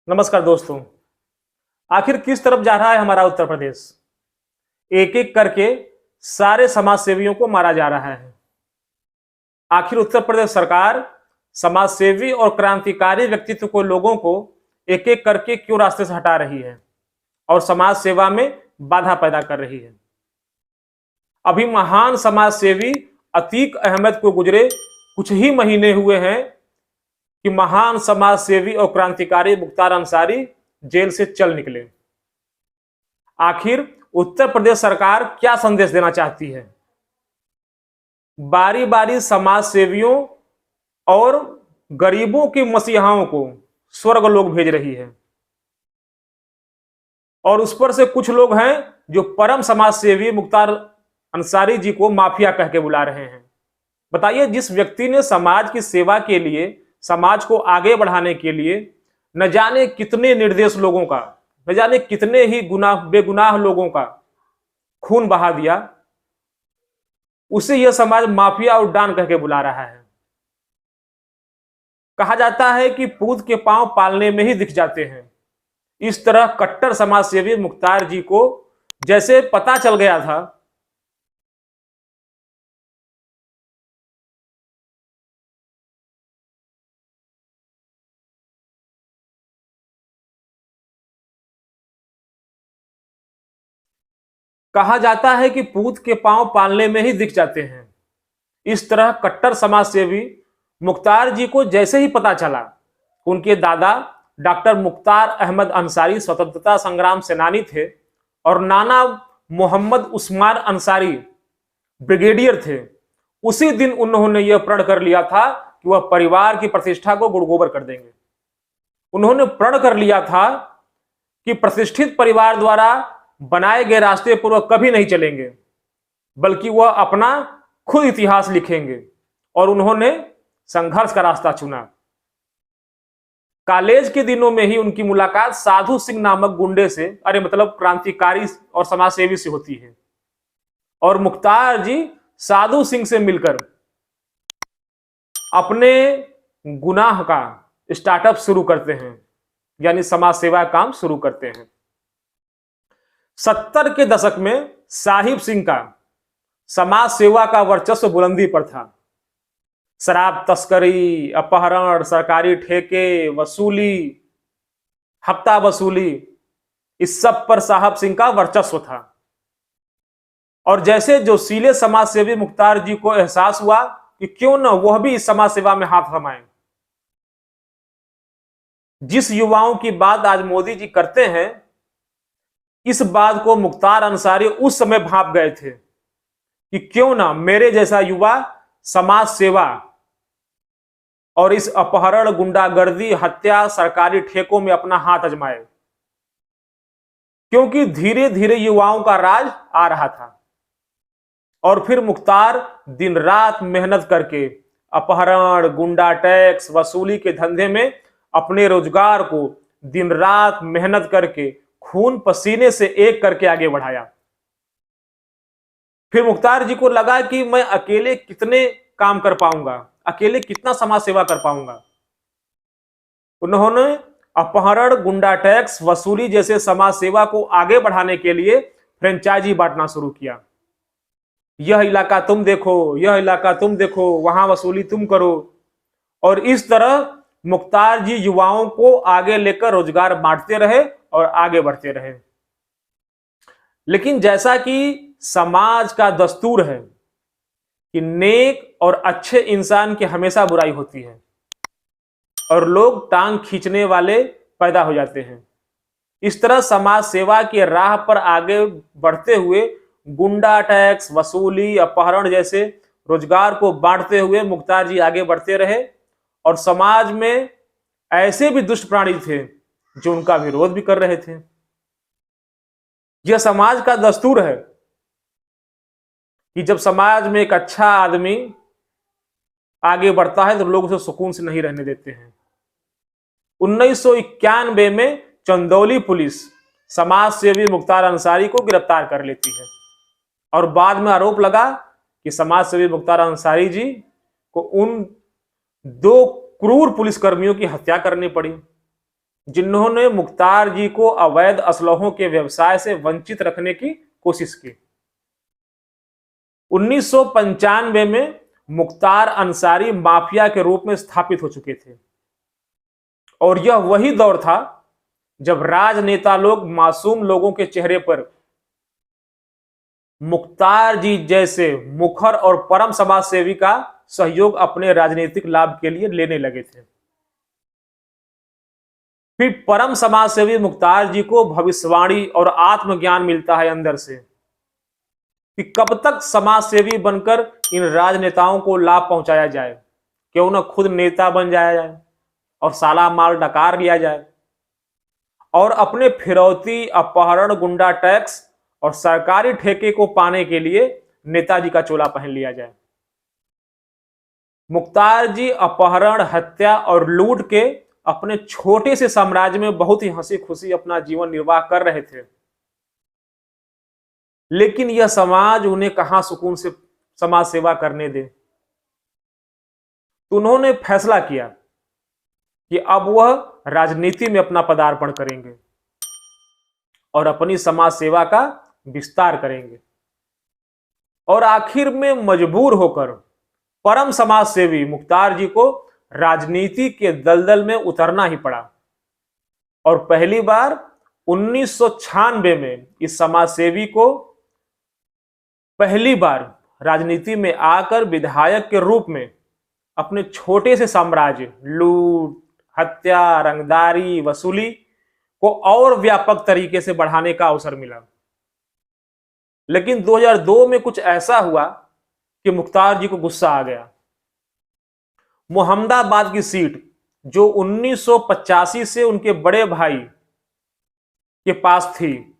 नमस्कार दोस्तों। आखिर किस तरफ जा रहा है हमारा उत्तर प्रदेश? एक एक करके सारे समाज सेवियों को मारा जा रहा है। आखिर उत्तर प्रदेश सरकार समाज सेवी और क्रांतिकारी व्यक्तित्व को लोगों को एक एक करके क्यों रास्ते से हटा रही है और समाज सेवा में बाधा पैदा कर रही है? अभी महान समाज सेवी अतीक अहमद को गुजरे कुछ ही महीने हुए हैं कि महान समाज सेवी और क्रांतिकारी मुख्तार अंसारी जेल से चल निकले। आखिर उत्तर प्रदेश सरकार क्या संदेश देना चाहती है? बारी बारी समाज सेवियों और गरीबों के मसीहाओं को स्वर्ग लोग भेज रही है और उस पर से कुछ लोग हैं जो परम समाज सेवी मुख्तार अंसारी जी को माफिया कह के बुला रहे हैं। बताइए, जिस व्यक्ति ने समाज की सेवा के लिए, समाज को आगे बढ़ाने के लिए न जाने कितने निर्दोष लोगों का, न जाने कितने ही बेगुनाह लोगों का खून बहा दिया, उसे यह समाज माफिया और डॉन कह के बुला रहा है। कहा जाता है कि पूत के पांव पालने में ही दिख जाते हैं। इस तरह कट्टर समाज सेवी मुख्तार जी को जैसे पता चल गया था कहा जाता है कि पूत के पांव पालने में ही दिख जाते हैं। इस तरह कट्टर समाज सेवी मुख्तार जी को जैसे ही पता चला, उनके दादा डॉक्टर मुख्तार अहमद अंसारी स्वतंत्रता संग्राम सेनानी थे और नाना मोहम्मद उस्मान अंसारी ब्रिगेडियर थे, उसी दिन उन्होंने यह प्रण कर लिया था कि वह परिवार की प्रतिष्ठा को गुड़गोबर कर देंगे। उन्होंने प्रण कर लिया था कि प्रतिष्ठित परिवार द्वारा बनाए गए रास्ते पर वह कभी नहीं चलेंगे, बल्कि वह अपना खुद इतिहास लिखेंगे और उन्होंने संघर्ष का रास्ता चुना। कॉलेज के दिनों में ही उनकी मुलाकात साधु सिंह नामक गुंडे से, मतलब क्रांतिकारी और समाज सेवी से होती है और मुख्तार जी साधु सिंह से मिलकर अपने गुनाह का स्टार्टअप शुरू करते हैं, यानी समाज सेवा काम शुरू करते हैं। 70 के दशक में साहिब सिंह का समाज सेवा का वर्चस्व बुलंदी पर था। शराब तस्करी, अपहरण, सरकारी ठेके वसूली, हफ्ता वसूली, इस सब पर साहब सिंह का वर्चस्व था। और जैसे जोशीले समाज सेवी मुख्तार जी को एहसास हुआ कि क्यों न वह भी इस समाज सेवा में हाथ थमाएं। जिस युवाओं की बात आज मोदी जी करते हैं, इस बात को मुख्तार अंसारी उस समय भांप गए थे कि क्यों ना मेरे जैसा युवा समाज सेवा और इस अपहरण, गुंडागर्दी, हत्या, सरकारी ठेकों में अपना हाथ आजमाए, क्योंकि धीरे धीरे युवाओं का राज आ रहा था। और फिर मुख्तार दिन रात मेहनत करके अपहरण, गुंडा टैक्स वसूली के धंधे में अपने रोजगार को दिन रात मेहनत करके खून पसीने से एक करके आगे बढ़ाया। फिर मुख्तार जी को लगा कि मैं अकेले कितने काम कर पाऊंगा, अकेले कितना समाज सेवा कर पाऊंगा। उन्होंने अपहरण, गुंडा टैक्स वसूली जैसे समाज सेवा को आगे बढ़ाने के लिए फ्रेंचाइजी बांटना शुरू किया। यह इलाका तुम देखो, यह इलाका तुम देखो, वहां वसूली तुम करो। और इस तरह मुख्तार जी युवाओं को आगे लेकर रोजगार बांटते रहे और आगे बढ़ते रहे। लेकिन जैसा कि समाज का दस्तूर है कि नेक और अच्छे इंसान की हमेशा बुराई होती है और लोग टांग खींचने वाले पैदा हो जाते हैं। इस तरह समाज सेवा की राह पर आगे बढ़ते हुए गुंडा टैक्स वसूली, अपहरण जैसे रोजगार को बांटते हुए मुख्तार जी आगे बढ़ते रहे और समाज में ऐसे भी दुष्ट प्राणी थे जो उनका विरोध भी कर रहे थे। यह समाज का दस्तूर है कि जब समाज में एक अच्छा आदमी आगे बढ़ता है तो लोग उसे सुकून से नहीं रहने देते हैं। 1991 में चंदौली पुलिस समाज सेवी मुख्तार अंसारी को गिरफ्तार कर लेती है और बाद में आरोप लगा कि समाज सेवी मुख्तार अंसारी जी को उन 2 क्रूर पुलिसकर्मियों की हत्या करनी पड़ी। जिन्होंने मुख्तार जी को अवैध असलहों के व्यवसाय से वंचित रखने की कोशिश की। 1995 में मुख्तार अंसारी माफिया के रूप में स्थापित हो चुके थे और यह वही दौर था जब राजनेता लोग मासूम लोगों के चेहरे पर मुख्तार जी जैसे मुखर और परम समाज सेवी का सहयोग अपने राजनीतिक लाभ के लिए लेने लगे थे। फिर परम समाज सेवी मुख्तार जी को भविष्यवाणी और आत्मज्ञान मिलता है अंदर से कि कब तक समाज सेवी बनकर इन राजनेताओं को लाभ पहुंचाया जाए, क्यों न खुद नेता बन जाया जाए और साला माल डकार लिया जाए और अपने फिरौती, अपहरण, गुंडा टैक्स और सरकारी ठेके को पाने के लिए नेताजी का चोला पहन लिया जाए। मुख्तार जी अपहरण, हत्या और लूट के अपने छोटे से साम्राज्य में बहुत ही हंसी खुशी अपना जीवन निर्वाह कर रहे थे, लेकिन यह समाज उन्हें कहां सुकून से समाज सेवा करने दे। तो उन्होंने फैसला किया कि अब वह राजनीति में अपना पदार्पण करेंगे और अपनी समाज सेवा का विस्तार करेंगे और आखिर में मजबूर होकर परम समाज सेवी मुख्तार जी को राजनीति के दलदल में उतरना ही पड़ा और पहली बार 1996 में इस समाज सेवी को पहली बार राजनीति में आकर विधायक के रूप में अपने छोटे से साम्राज्य लूट, हत्या, रंगदारी, वसूली को और व्यापक तरीके से बढ़ाने का अवसर मिला। लेकिन 2002 में कुछ ऐसा हुआ कि मुख्तार जी को गुस्सा आ गया। मोहम्मदाबाद की सीट जो 1985 से उनके बड़े भाई के पास थी,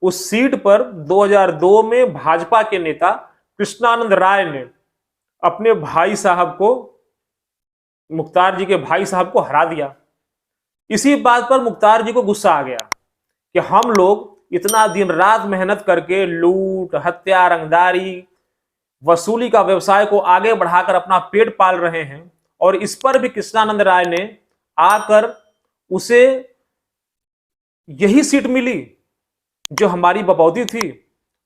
उस सीट पर 2002 में भाजपा के नेता कृष्णानंद राय ने अपने भाई साहब को, मुख्तार जी के भाई साहब को हरा दिया। इसी बात पर मुख्तार जी को गुस्सा आ गया कि हम लोग इतना दिन रात मेहनत करके लूट, हत्या, रंगदारी, वसूली का व्यवसाय को आगे बढ़ाकर अपना पेट पाल रहे हैं और इस पर भी कृष्णानंद राय ने आकर उसे यही सीट मिली जो हमारी बपौती थी।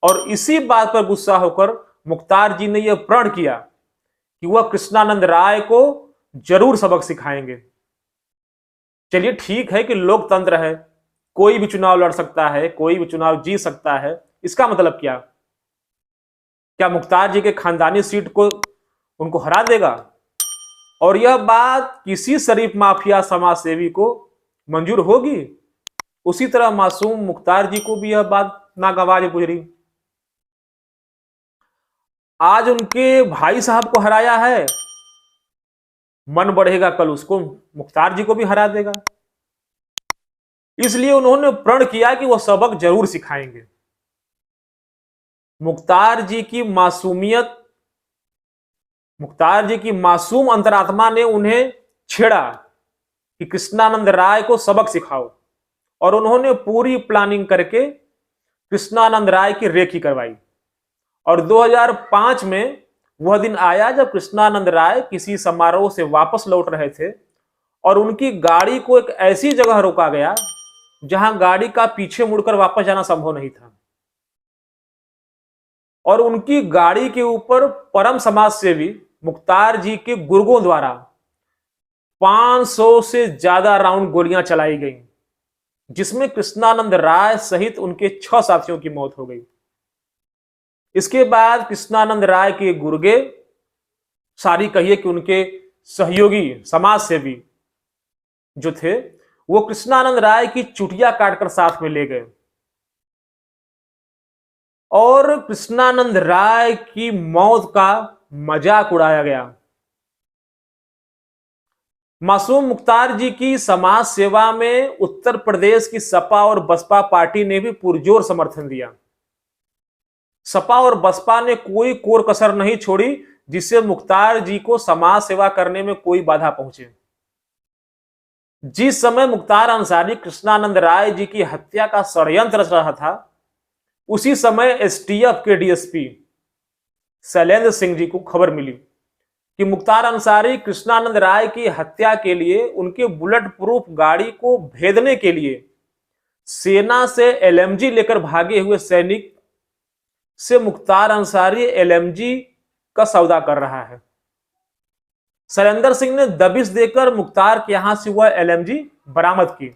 और इसी बात पर गुस्सा होकर मुख्तार जी ने यह प्रण किया कि वह कृष्णानंद राय को जरूर सबक सिखाएंगे। चलिए ठीक है कि लोकतंत्र है, कोई भी चुनाव लड़ सकता है, कोई भी चुनाव जीत सकता है, इसका मतलब क्या मुख्तार जी के खानदानी सीट को उनको हरा देगा? और यह बात किसी शरीफ माफिया समाज सेवी को मंजूर होगी? उसी तरह मासूम मुख्तार जी को भी यह बात नागवार गुजरी। आज उनके भाई साहब को हराया है, मन बढ़ेगा कल उसको मुख्तार जी को भी हरा देगा। इसलिए उन्होंने प्रण किया कि वह सबक जरूर सिखाएंगे। मुख्तार जी की मासूमियत, मुख्तार जी की मासूम अंतरात्मा ने उन्हें छेड़ा कि कृष्णानंद राय को सबक सिखाओ और उन्होंने पूरी प्लानिंग करके कृष्णानंद राय की रेकी करवाई। और 2005 में वह दिन आया जब कृष्णानंद राय किसी समारोह से वापस लौट रहे थे और उनकी गाड़ी को एक ऐसी जगह रोका गया जहां गाड़ी का पीछे मुड़कर वापस जाना संभव नहीं था और उनकी गाड़ी के ऊपर परम समाज सेवी मुख्तार जी के गुर्गों द्वारा 500 से ज्यादा राउंड गोलियां चलाई गईं, जिसमें कृष्णानंद राय सहित उनके 6 साथियों की मौत हो गई। इसके बाद कृष्णानंद राय के गुर्गे, सारी कहिए कि उनके सहयोगी समाज सेवी जो थे, वो कृष्णानंद राय की चुटिया काटकर साथ में ले गए और कृष्णानंद राय की मौत का मजाक उड़ाया गया। मासूम मुख्तार जी की समाज सेवा में उत्तर प्रदेश की सपा और बसपा पार्टी ने भी पुरजोर समर्थन दिया। सपा और बसपा ने कोई कोर कसर नहीं छोड़ी जिससे मुख्तार जी को समाज सेवा करने में कोई बाधा पहुंचे। जिस समय मुख्तार अंसारी कृष्णानंद राय जी की हत्या का षड्यंत्र रच रहा था, उसी समय एसटीएफ के डीएसपी शैलेंद्र सिंह जी को खबर मिली कि मुख्तार अंसारी कृष्णानंद राय की हत्या के लिए उनके बुलेट प्रूफ गाड़ी को भेदने के लिए सेना से एलएमजी लेकर भागे हुए सैनिक से मुख्तार अंसारी एलएमजी का सौदा कर रहा है। शैलेंद्र सिंह ने दबिश देकर मुख्तार के यहां से वह एलएमजी बरामद की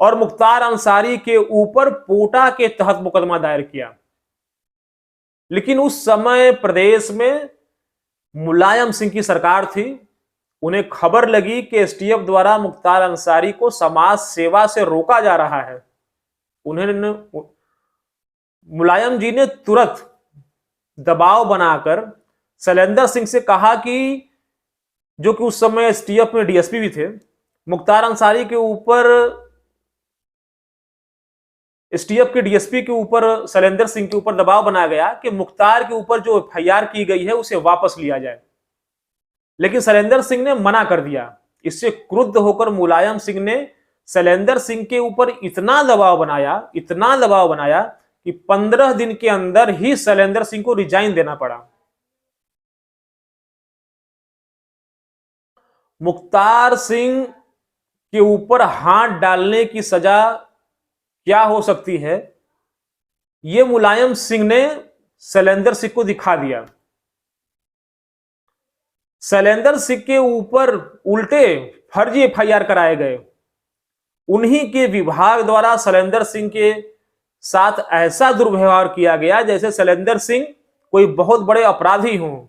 और मुख्तार अंसारी के ऊपर पोटा के तहत मुकदमा दायर किया। लेकिन उस समय प्रदेश में मुलायम सिंह की सरकार थी। उन्हें खबर लगी कि एसटीएफ द्वारा मुख्तार अंसारी को समाज सेवा से रोका जा रहा है। उन्होंने मुलायम जी ने तुरंत दबाव बनाकर शैलेंद्र सिंह से कहा कि जो कि उस समय एसटीएफ में डीएसपी भी थे, मुख्तार अंसारी के ऊपर, एसटीएफ के डीएसपी के ऊपर शैलेंद्र सिंह के ऊपर दबाव बनाया गया कि मुख्तार के ऊपर जो एफआईआर की गई है उसे वापस लिया जाए। लेकिन शैलेंद्र सिंह ने मना कर दिया। इससे क्रुद्ध होकर मुलायम सिंह ने शैलेंद्र सिंह के ऊपर इतना दबाव बनाया कि 15 दिन के अंदर ही शैलेंद्र सिंह को रिजाइन देना पड़ा। मुख्तार सिंह के ऊपर हाथ डालने की सजा क्या हो सकती है, यह मुलायम सिंह ने शैलेंद्र सिंह को दिखा दिया। शैलेंद्र सिंह के ऊपर उल्टे फर्जी एफआईआर कराए गए। उन्हीं के विभाग द्वारा शैलेंद्र सिंह के साथ ऐसा दुर्व्यवहार किया गया जैसे शैलेंद्र सिंह कोई बहुत बड़े अपराधी हों।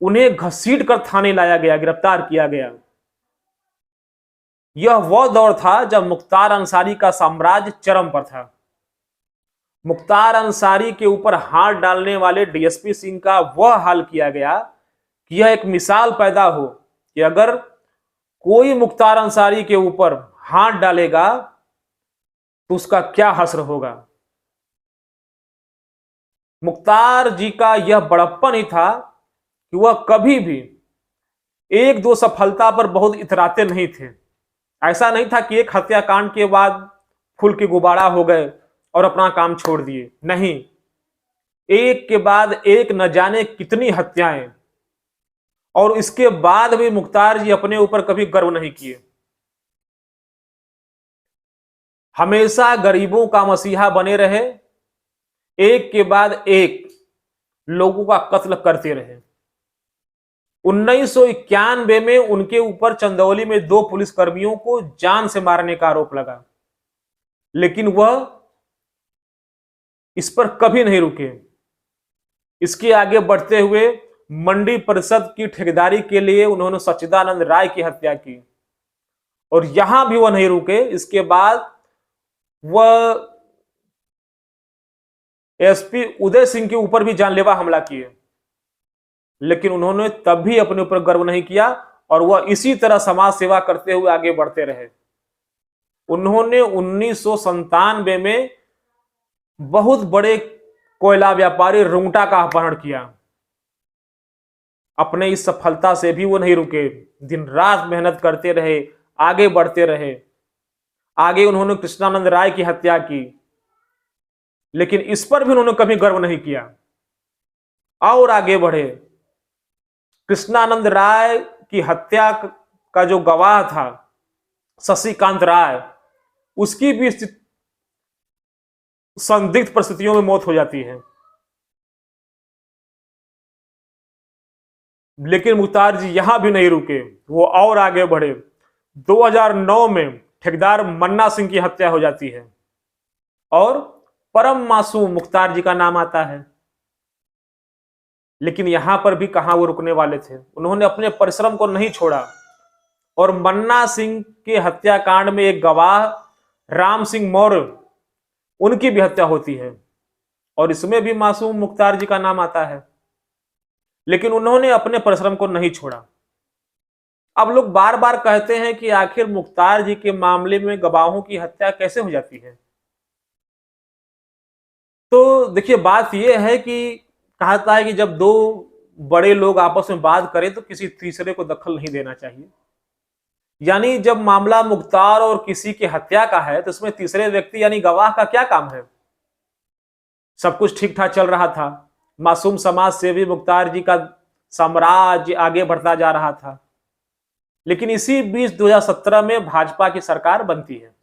उन्हें घसीट कर थाने लाया गया, गिरफ्तार किया गया। यह वह दौर था जब मुख्तार अंसारी का साम्राज्य चरम पर था। मुख्तार अंसारी के ऊपर हाथ डालने वाले डीएसपी सिंह का वह हाल किया गया कि यह एक मिसाल पैदा हो कि अगर कोई मुख्तार अंसारी के ऊपर हाथ डालेगा तो उसका क्या हश्र होगा। मुख्तार जी का यह बड़प्पन ही था कि वह कभी भी एक दो सफलता पर बहुत इतराते नहीं थे। ऐसा नहीं था कि एक हत्याकांड के बाद फूल के गुब्बारा हो गए और अपना काम छोड़ दिए। नहीं, एक के बाद एक न जाने कितनी हत्याएं, और इसके बाद भी मुख्तार जी अपने ऊपर कभी गर्व नहीं किए। हमेशा गरीबों का मसीहा बने रहे, एक के बाद एक लोगों का कत्ल करते रहे। 1991 में उनके ऊपर चंदौली में 2 पुलिसकर्मियों को जान से मारने का आरोप लगा, लेकिन वह इस पर कभी नहीं रुके। इसके आगे बढ़ते हुए मंडी परिषद की ठेकेदारी के लिए उन्होंने सच्चिदानंद राय की हत्या की, और यहां भी वह नहीं रुके। इसके बाद वह एसपी उदय सिंह के ऊपर भी जानलेवा हमला किए, लेकिन उन्होंने तब भी अपने ऊपर गर्व नहीं किया और वह इसी तरह समाज सेवा करते हुए आगे बढ़ते रहे। उन्होंने 1997 में बहुत बड़े कोयला व्यापारी रुंगटा का अपहरण किया। अपने इस सफलता से भी वो नहीं रुके, दिन रात मेहनत करते रहे, आगे बढ़ते रहे। आगे उन्होंने कृष्णानंद राय की हत्या की, लेकिन इस पर भी उन्होंने कभी गर्व नहीं किया और आगे बढ़े। कृष्णानंद राय की हत्या का जो गवाह था शशिकांत राय, उसकी भी संदिग्ध परिस्थितियों में मौत हो जाती है। लेकिन मुख्तार जी यहां भी नहीं रुके, वो और आगे बढ़े। 2009 में ठेकेदार मन्ना सिंह की हत्या हो जाती है और परम मासूम मुख्तार जी का नाम आता है। लेकिन यहां पर भी कहां वो रुकने वाले थे। उन्होंने अपने परिश्रम को नहीं छोड़ा और मन्ना सिंह के हत्याकांड में एक गवाह राम सिंह मौर्य, उनकी भी हत्या होती है और इसमें भी मासूम मुख्तार जी का नाम आता है। लेकिन उन्होंने अपने परिश्रम को नहीं छोड़ा। अब लोग बार बार कहते हैं कि आखिर मुख्तार जी के मामले में गवाहों की हत्या कैसे हो जाती है। तो देखिए, बात यह है कि कहा जाता है कि जब 2 बड़े लोग आपस में बात करें तो किसी तीसरे को दखल नहीं देना चाहिए। यानी जब मामला मुख्तार और किसी की हत्या का है तो इसमें तीसरे व्यक्ति यानी गवाह का क्या काम है। सब कुछ ठीक ठाक चल रहा था, मासूम समाज सेवी मुख्तार जी का साम्राज्य आगे बढ़ता जा रहा था। लेकिन इसी बीच 2017 में भाजपा की सरकार बनती है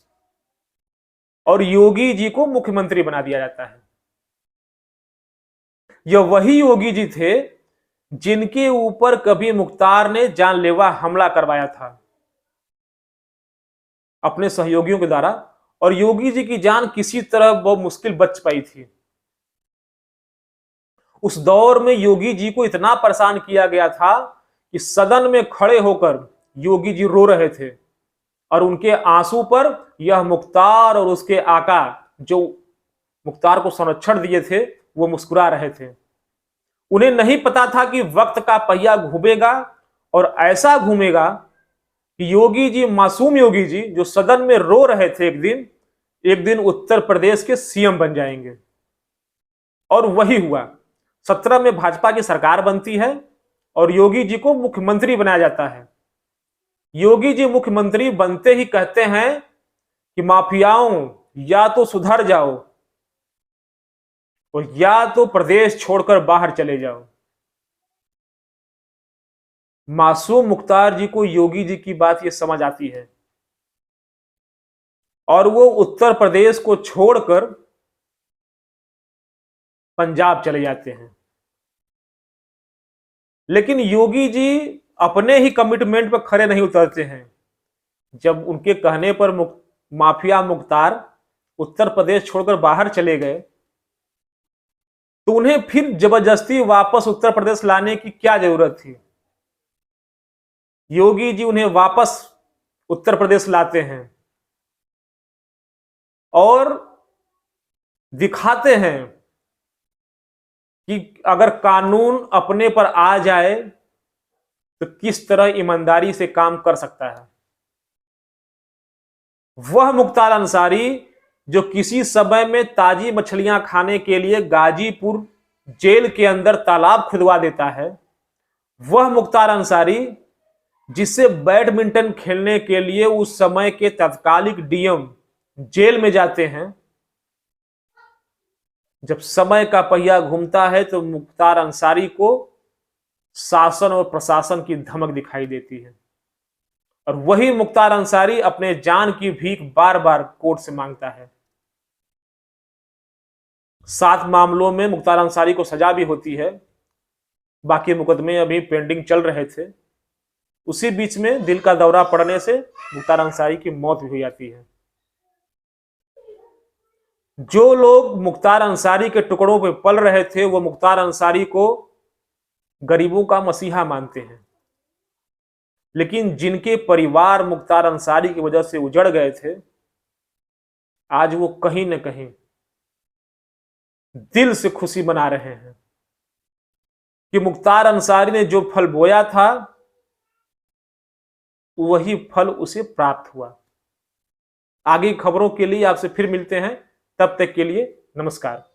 और योगी जी को मुख्यमंत्री बना दिया जाता है। यह वही योगी जी थे जिनके ऊपर कभी मुख्तार ने जानलेवा हमला करवाया था अपने सहयोगियों के द्वारा, और योगी जी की जान किसी तरह बहुत मुश्किल बच पाई थी। उस दौर में योगी जी को इतना परेशान किया गया था कि सदन में खड़े होकर योगी जी रो रहे थे और उनके आंसू पर यह मुख्तार और उसके आका जो मुख्तार को संरक्षण दिए थे वो मुस्कुरा रहे थे। उन्हें नहीं पता था कि वक्त का पहिया घूमेगा और ऐसा घूमेगा कि योगी जी, मासूम योगी जी जो सदन में रो रहे थे, एक दिन उत्तर प्रदेश के सीएम बन जाएंगे। और वही हुआ। 17 में भाजपा की सरकार बनती है और योगी जी को मुख्यमंत्री बनाया जाता है। योगी जी मुख्यमंत्री बनते ही कहते हैं कि माफियाओं या तो सुधर जाओ और या तो प्रदेश छोड़कर बाहर चले जाओ। मासूम मुख्तार जी को योगी जी की बात ये समझ आती है और वो उत्तर प्रदेश को छोड़कर पंजाब चले जाते हैं। लेकिन योगी जी अपने ही कमिटमेंट पर खरे नहीं उतरते हैं। जब उनके कहने पर माफिया मुख्तार उत्तर प्रदेश छोड़कर बाहर चले गए तो उन्हें फिर जबरदस्ती वापस उत्तर प्रदेश लाने की क्या जरूरत थी। योगी जी उन्हें वापस उत्तर प्रदेश लाते हैं और दिखाते हैं कि अगर कानून अपने पर आ जाए तो किस तरह ईमानदारी से काम कर सकता है। वह मुख्तार अंसारी जो किसी समय में ताजी मछलियां खाने के लिए गाजीपुर जेल के अंदर तालाब खुदवा देता है, वह मुख्तार अंसारी जिससे बैडमिंटन खेलने के लिए उस समय के तत्कालिक डीएम जेल में जाते हैं, जब समय का पहिया घूमता है तो मुख्तार अंसारी को शासन और प्रशासन की धमक दिखाई देती है और वही मुख्तार अंसारी अपने जान की भीख बार बार कोर्ट से मांगता है। 7 मामलों में मुख्तार अंसारी को सजा भी होती है, बाकी मुकदमे अभी पेंडिंग चल रहे थे। उसी बीच में दिल का दौरा पड़ने से मुख्तार अंसारी की मौत भी हो जाती है। जो लोग मुख्तार अंसारी के टुकड़ों पे पल रहे थे वो मुख्तार अंसारी को गरीबों का मसीहा मानते हैं, लेकिन जिनके परिवार मुख्तार अंसारी की वजह से उजड़ गए थे, आज वो कहीं न कहीं दिल से खुशी मना रहे हैं कि मुख्तार अंसारी ने जो फल बोया था वही फल उसे प्राप्त हुआ। आगे खबरों के लिए आपसे फिर मिलते हैं, तब तक के लिए नमस्कार।